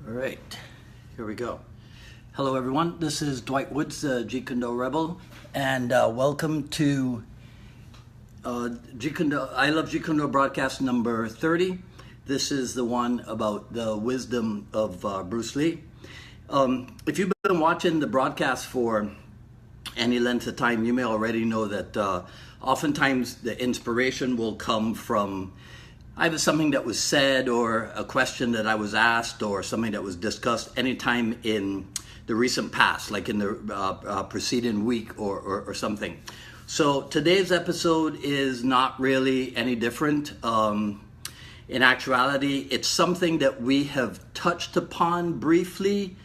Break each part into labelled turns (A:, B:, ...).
A: All right, here we go. Hello everyone, this is Dwight Woods, Jeet Kune Rebel, and welcome to Jeet Kune, I Love Jeet Kune broadcast number 30. This is the one about the wisdom of Bruce Lee. If you've been watching the broadcast for any length of time, you may already know that oftentimes the inspiration will come from either something that was said or a question that I was asked or something that was discussed anytime in the recent past, like in the preceding week or something. So today's episode is not really any different. In actuality, it's something that we have touched upon briefly,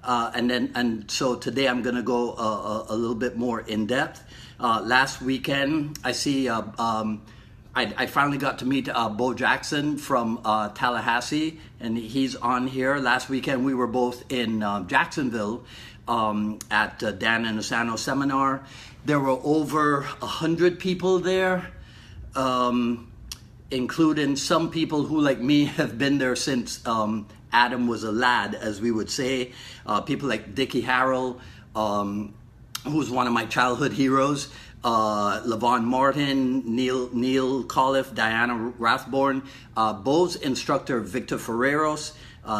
A: and so today I'm going to go a little bit more in depth. Last weekend, I see I finally got to meet Bo Jackson from Tallahassee, and he's on here. Last weekend, we were both in Jacksonville at Dan Inosano seminar. There were over 100 people there, including some people who, like me, have been there since Adam was a lad, as we would say. People like Dickie Harrell, who's one of my childhood heroes. Levon Martin, Neil Coliff, Diana Rathborn, Bo's instructor Victor Ferreros,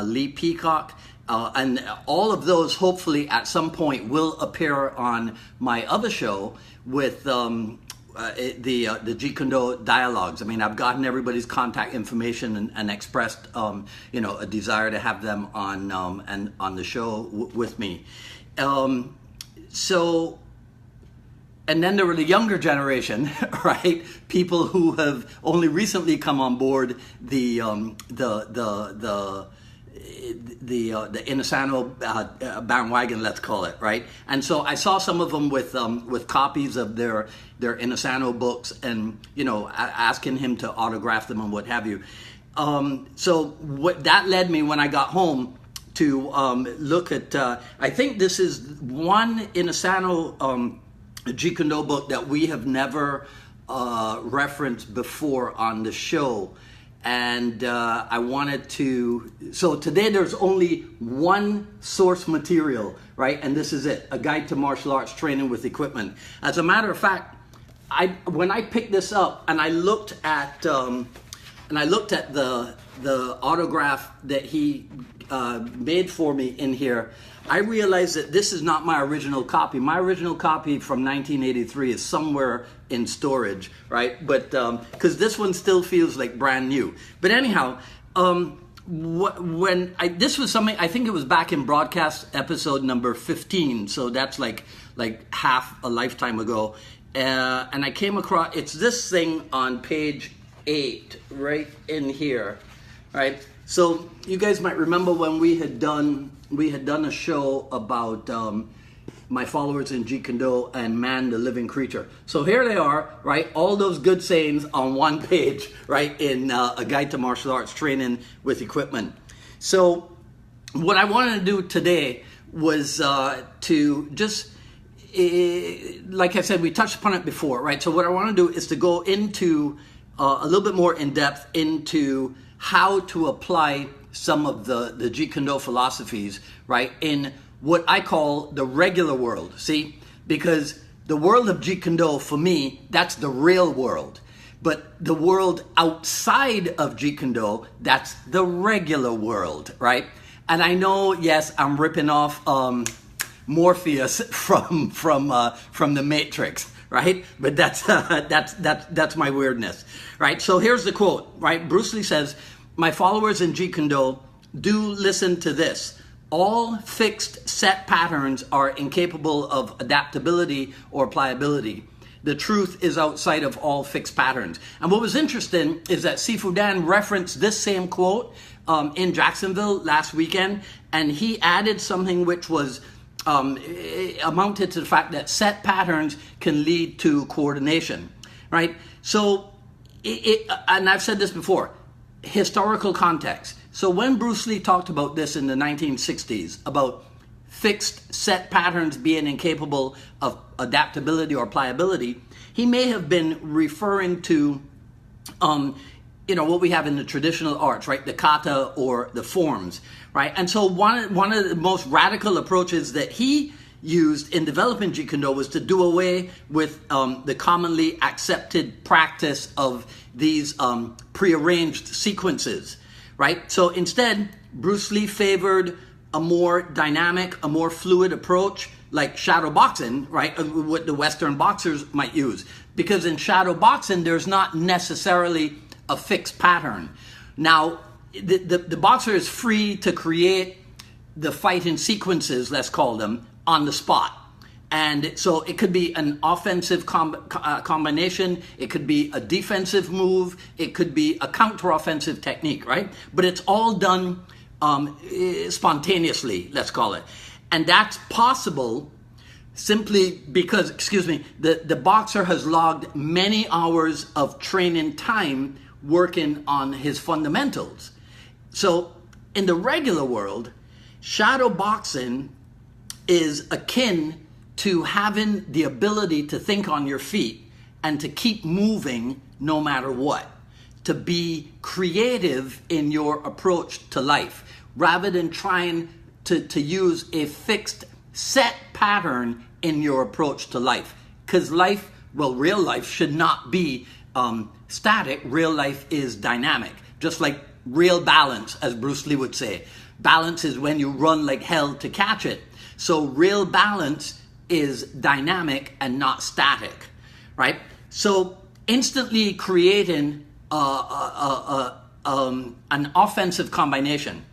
A: Lee Peacock, and all of those hopefully at some point will appear on my other show with the Jeet Kune dialogues. I mean, I've gotten everybody's contact information and expressed a desire to have them on the show with me. And then there were the younger generation, right? People who have only recently come on board the Inosano bandwagon, let's call it, right? And so I saw some of them with copies of their Inosano books, and asking him to autograph them and what have you. So what that led me when I got home to look at. I think this is one Inosano Jeet Kune book that we have never referenced before on the show, and I wanted to. So today there's only one source material, right? And this is it: A Guide to Martial Arts Training with Equipment. As a matter of fact, when I picked this up and I looked at the autograph that he made for me in here, I realized that this is not my original copy. My original copy from 1983 is somewhere in storage, right? But because this one still feels like brand new. But anyhow, this was something, I think it was back in broadcast episode number 15, so that's like half a lifetime ago. And I came across, it's this thing on page 8, right in here, right? So you guys might remember when we had done a show about my followers in Jeet Kune and Man the Living Creature. So here they are, right? All those good sayings on one page, right? In A Guide to Martial Arts Training with Equipment. So what I wanted to do today was to just, like I said, we touched upon it before, right? So what I want to do is to go into a little bit more in depth into how to apply some of the Jeet Kune philosophies, right, in what I call the regular world. See, because the world of Jeet Kune, for me, that's the real world. But the world outside of Jeet Kune, that's the regular world, right? And I know, yes, I'm ripping off Morpheus from the Matrix, right? But that's my weirdness, right? So here's the quote, right? Bruce Lee says, "My followers in Jeet Kune, do listen to this. All fixed set patterns are incapable of adaptability or pliability. The truth is outside of all fixed patterns." And what was interesting is that Sifu Dan referenced this same quote in Jacksonville last weekend, and he added something which was amounted to the fact that set patterns can lead to coordination, right? So, and I've said this before, historical context. So when Bruce Lee talked about this in the 1960s, about fixed set patterns being incapable of adaptability or pliability, he may have been referring to what we have in the traditional arts, right? The kata or the forms, right? And so one of the most radical approaches that he used in developing Jeet Kune was to do away with the commonly accepted practice of these prearranged sequences, right? So instead, Bruce Lee favored a more dynamic, a more fluid approach, like shadow boxing, right? What the Western boxers might use. Because in shadow boxing, there's not necessarily a fixed pattern. Now, the boxer is free to create the fighting sequences, let's call them, on the spot. And so it could be an offensive combination, it could be a defensive move, it could be a counter-offensive technique, right? But it's all done spontaneously, let's call it. And that's possible simply because, the boxer has logged many hours of training time working on his fundamentals. So in the regular world, shadow boxing is akin to having the ability to think on your feet and to keep moving no matter what, to be creative in your approach to life, rather than trying to use a fixed set pattern in your approach to life. Because real life should not be static. Real life is dynamic, just like real balance, as Bruce Lee would say. Balance is when you run like hell to catch it. So real balance is dynamic and not static, right? So instantly creating an offensive combination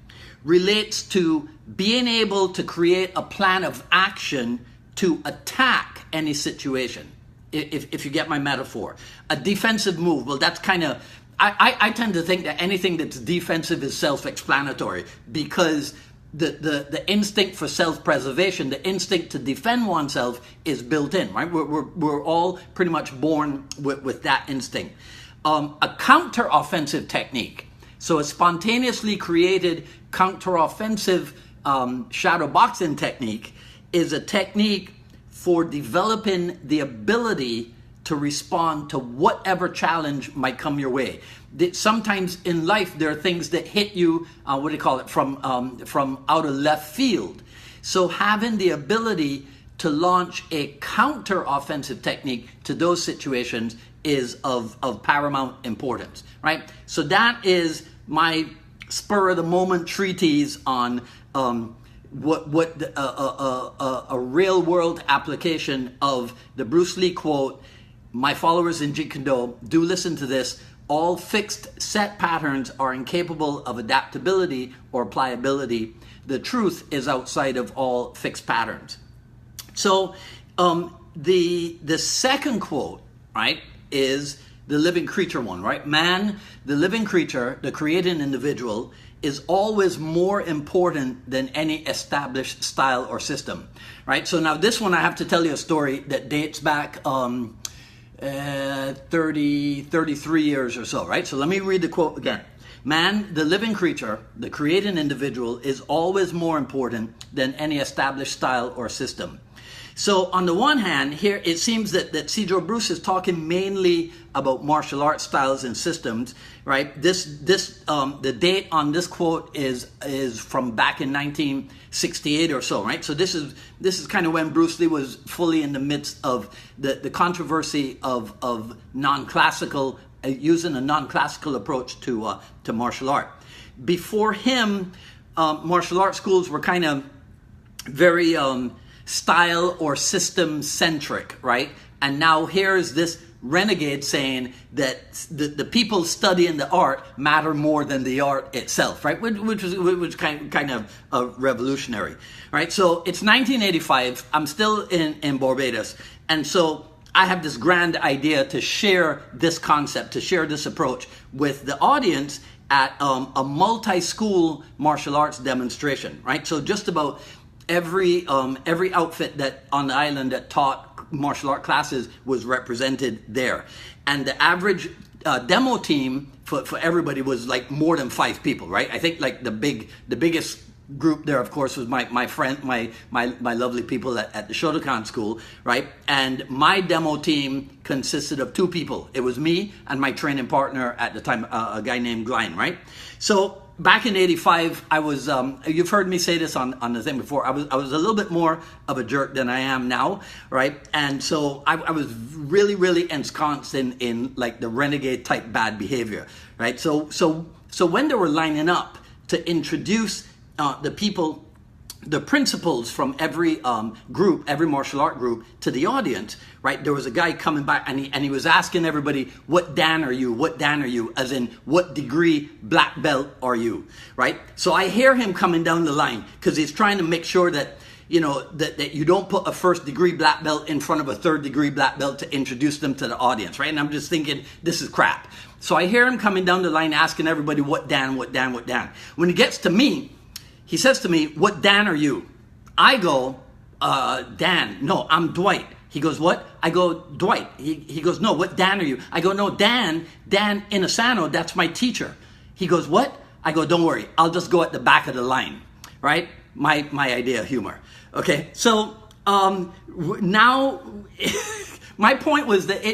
A: relates to being able to create a plan of action to attack any situation, if you get my metaphor. A defensive move, well, that's kind of, I tend to think that anything that's defensive is self-explanatory, because the instinct for self-preservation, the instinct to defend oneself is built in, right? We're all pretty much born with that instinct. A counter-offensive technique, so a spontaneously created counter-offensive shadow boxing technique, is a technique for developing the ability to respond to whatever challenge might come your way. Sometimes in life there are things that hit you, from out of left field. So having the ability to launch a counter-offensive technique to those situations is of paramount importance, right? So that is my spur of the moment treatise on what a real world application of the Bruce Lee quote. My followers in Jeet Kune do listen to this. All fixed set patterns are incapable of adaptability or pliability. The truth is outside of all fixed patterns. So the second quote, right, is the living creature one, right? Man, the living creature, the created individual, is always more important than any established style or system, right? So now this one, I have to tell you a story that dates back 33 years or so, right? So let me read the quote again. Man, the living creature, the created individual, is always more important than any established style or system. So on the one hand, here it seems that Cedro Bruce is talking mainly about martial arts styles and systems, right? The date on this quote is from back in 1968 or so, right? So this is kind of when Bruce Lee was fully in the midst of the controversy of non-classical, using a non-classical approach to martial art. Before him, martial art schools were kind of very style or system centric, right? And now here's this renegade saying that the people studying the art matter more than the art itself, right? Which was kind of revolutionary, right? So it's 1985. I'm still in Barbados, and so I have this grand idea to share this concept, to share this approach with the audience at a multi-school martial arts demonstration, right? So just about every outfit that on the island that taught martial art classes was represented there, and the average demo team for everybody was like more than 5 people, right? I think like the biggest group there, of course, was my friend, my lovely people at the Shotokan school, right? And my demo team consisted of 2 people. It was me and my training partner at the time, a guy named Glenn, right? So back in '85, I was, you've heard me say this on the thing before, I was a little bit more of a jerk than I am now, right? And so I was really ensconced in like the renegade type bad behavior, right? So when they were lining up to introduce the people, the principals from every group, every martial art group to the audience, right? There was a guy coming back and he was asking everybody, what Dan are you? What Dan are you? As in, what degree black belt are you? Right? So I hear him coming down the line because he's trying to make sure that, you know, that you don't put a 1st degree black belt in front of a 3rd degree black belt to introduce them to the audience, right? And I'm just thinking, this is crap. So I hear him coming down the line asking everybody, what Dan, what Dan, what Dan? When he gets to me, he says to me, what Dan are you? I go, Dan. No, I'm Dwight. He goes, what? I go, Dwight. He goes, no, what Dan are you? I go, no, Dan Inosano, that's my teacher. He goes, what? I go, don't worry, I'll just go at the back of the line, right? My idea of humor. Okay, so now my point was that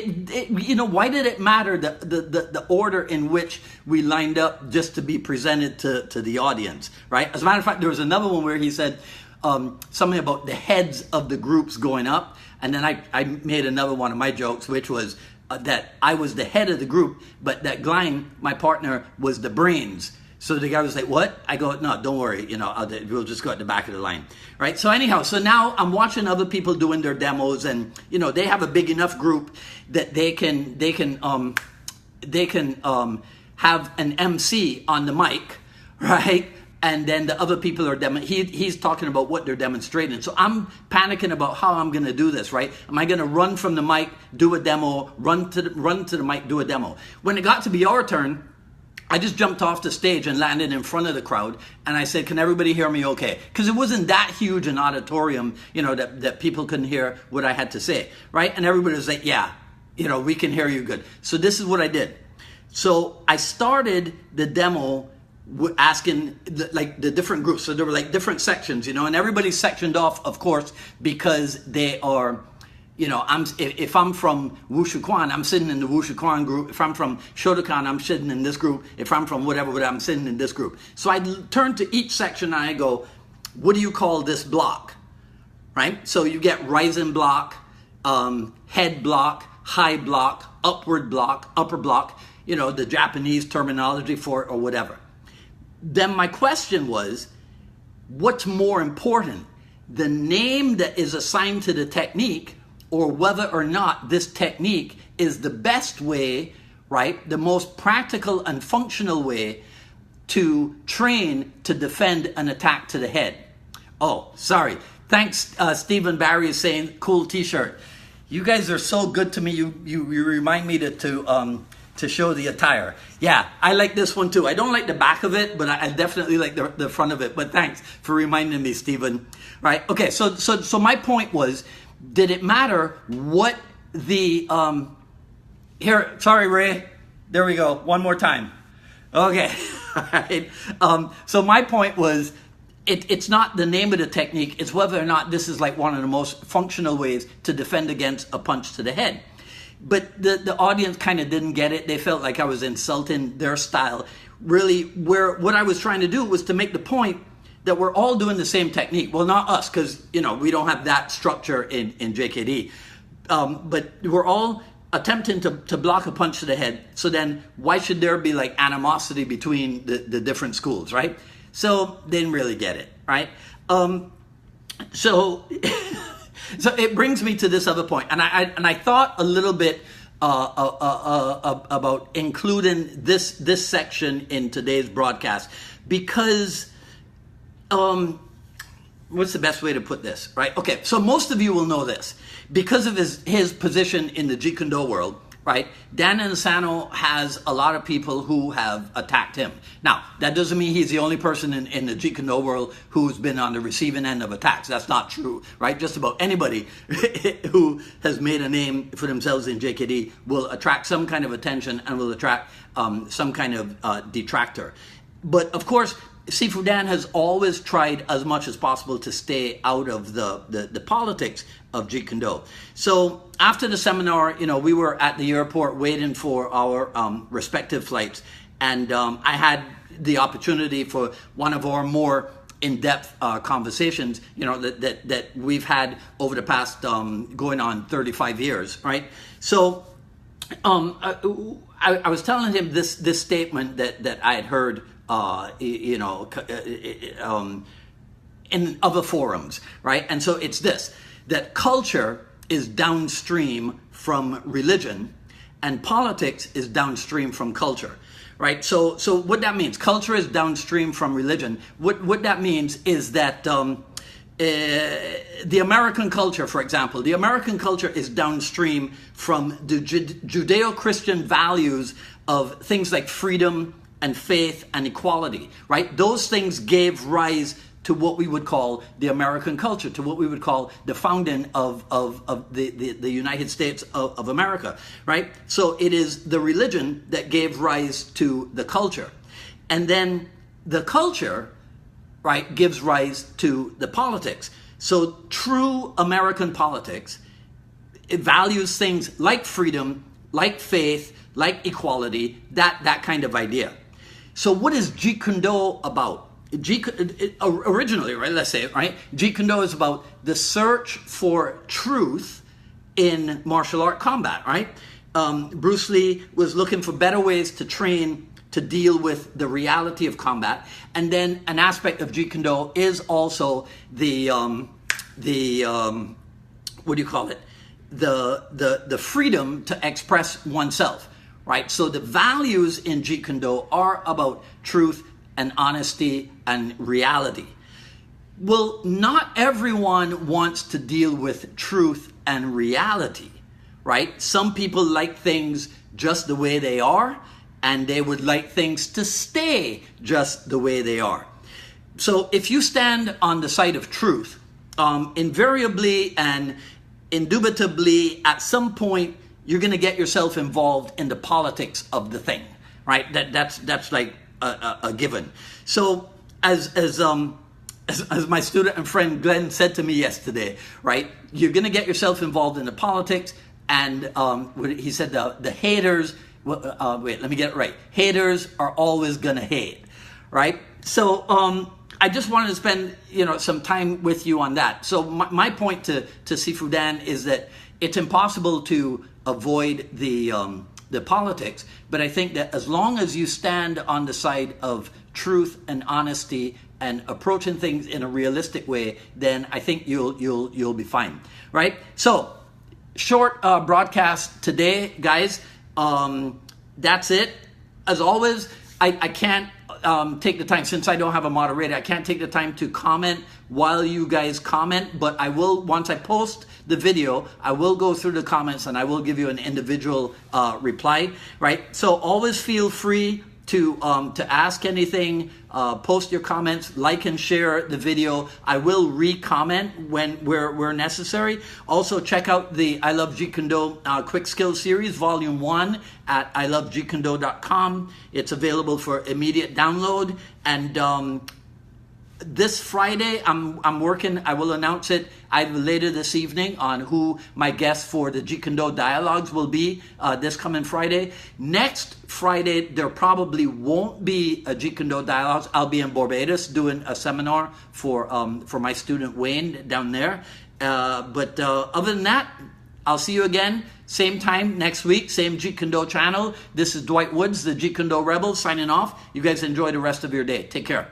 A: you know, why did it matter the order in which we lined up just to be presented to the audience, right? As a matter of fact, there was another one where he said something about the heads of the groups going up, and then I made another one of my jokes, which was that I was the head of the group, but that Glenn, my partner, was the brains. So the guy was like, what? I go, no, don't worry, you know, we'll just go at the back of the line, right? So anyhow, so now I'm watching other people doing their demos, and, you know, they have a big enough group that they can have an MC on the mic, right? And then the other people are he's talking about what they're demonstrating. So I'm panicking about how I'm going to do this, right? Am I going to run from the mic, do a demo, run to the mic, do a demo? When it got to be our turn, I just jumped off the stage and landed in front of the crowd, and I said, can everybody hear me okay? Because it wasn't that huge an auditorium, you know, that people couldn't hear what I had to say, right? And everybody was like, yeah, you know, we can hear you good. So this is what I did. So I started the demo asking the different groups. So there were like different sections, you know, and everybody's sectioned off, of course, because they are, you know, if I'm from Wushu Kwan, I'm sitting in the Wushu Kwan group. If I'm from Shotokan, I'm sitting in this group. If I'm from whatever, I'm sitting in this group. So I turn to each section and I go, what do you call this block? Right? So you get rising block, head block, high block, upward block, upper block, you know, the Japanese terminology for it or whatever. Then my question was, what's more important? The name that is assigned to the technique, or whether or not this technique is the best way, right? The most practical and functional way to train to defend an attack to the head. Oh, sorry. Thanks, Stephen Barry is saying, cool t-shirt. You guys are so good to me. You remind me to show the attire. Yeah, I like this one too. I don't like the back of it, but I definitely like the front of it. But thanks for reminding me, Stephen. Right? Okay, so my point was, did it matter what the here? Sorry, Ray. There we go. One more time. Okay. All right. So my point was, it's not the name of the technique. It's whether or not this is like one of the most functional ways to defend against a punch to the head. But the audience kind of didn't get it. They felt like I was insulting their style. Really, what I was trying to do was to make the point that we're all doing the same technique. Well, not us, because, you know, we don't have that structure in JKD. But we're all attempting to block a punch to the head. So then why should there be like animosity between the different schools, right? So they didn't really get it, right? So it brings me to this other point. And I thought a little bit about including this section in today's broadcast because what's the best way to put this, right? Okay, so most of you will know this. Because of his position in the Jeet Kune world, right, Dan Inosano has a lot of people who have attacked him. Now, that doesn't mean he's the only person in the Jeet Kune world who's been on the receiving end of attacks. That's not true, right? Just about anybody who has made a name for themselves in JKD will attract some kind of attention and will attract some kind of detractor. But, of course, Sifu Dan has always tried as much as possible to stay out of the politics of Jeet Kune Do. So after the seminar, we were at the airport waiting for our respective flights, and I had the opportunity for one of our more in-depth conversations, that we've had over the past going on 35 years, right? So I was telling him this statement that I had heard, in other forums, right? And so it's this, that culture is downstream from religion, and politics is downstream from culture. Right, so what that means, culture is downstream from religion. What that means is that the American culture, for example, the American culture is downstream from the Judeo-Christian values of things like freedom and faith and equality. Right, those things gave rise to what we would call the American culture, to what we would call the founding of the United States of America, right? So it is the religion that gave rise to the culture. And then the culture, right, gives rise to the politics. So true American politics, it values things like freedom, like faith, like equality, that kind of idea. So what is Jeet Kune Do about? Originally, right, let's say, right, Jeet Kune Do is about the search for truth in martial art combat, right? Bruce Lee was looking for better ways to train to deal with the reality of combat, and then an aspect of Jeet Kune Do is also the what do you call it? The freedom to express oneself, right? So the values in Jeet Kune Do are about truth and honesty and reality. Well, not everyone wants to deal with truth and reality, right? Some people like things just the way they are, and they would like things to stay just the way they are. So if you stand on the side of truth, invariably and indubitably, at some point, you're going to get yourself involved in the politics of the thing, right? That's like a given. So as my student and friend Glenn said to me yesterday, right, you're going to get yourself involved in the politics, and he said the haters, wait, let me get it right. Haters are always going to hate, right? So I just wanted to spend some time with you on that. So my point to Sifu Dan is that it's impossible to avoid the politics, but I think that as long as you stand on the side of truth and honesty and approaching things in a realistic way, then I think you'll be fine, right? So short broadcast today, guys. That's it. As always, I can't take the time, since I don't have a moderator, I can't take the time to comment while you guys comment, but I will, once I post the video, I will go through the comments and I will give you an individual reply, right? So always feel free to ask anything, post your comments, like and share the video. I will re-comment where necessary. Also check out the I Love Jeet Kune Do Quick Skills Series, Volume 1 at ilovejeetkunዶ.com. It's available for immediate download. And this Friday, I'm working, I will announce it either later this evening on who my guest for the Jeet Kune Do Dialogues will be this coming Friday. Next Friday, there probably won't be a Jeet Kune Do Dialogues. I'll be in Barbados doing a seminar for my student Wayne down there. But other than that, I'll see you again, same time next week, same Jeet Kune Do channel. This is Dwight Woods, the Jeet Kune Do Rebel, signing off. You guys enjoy the rest of your day. Take care.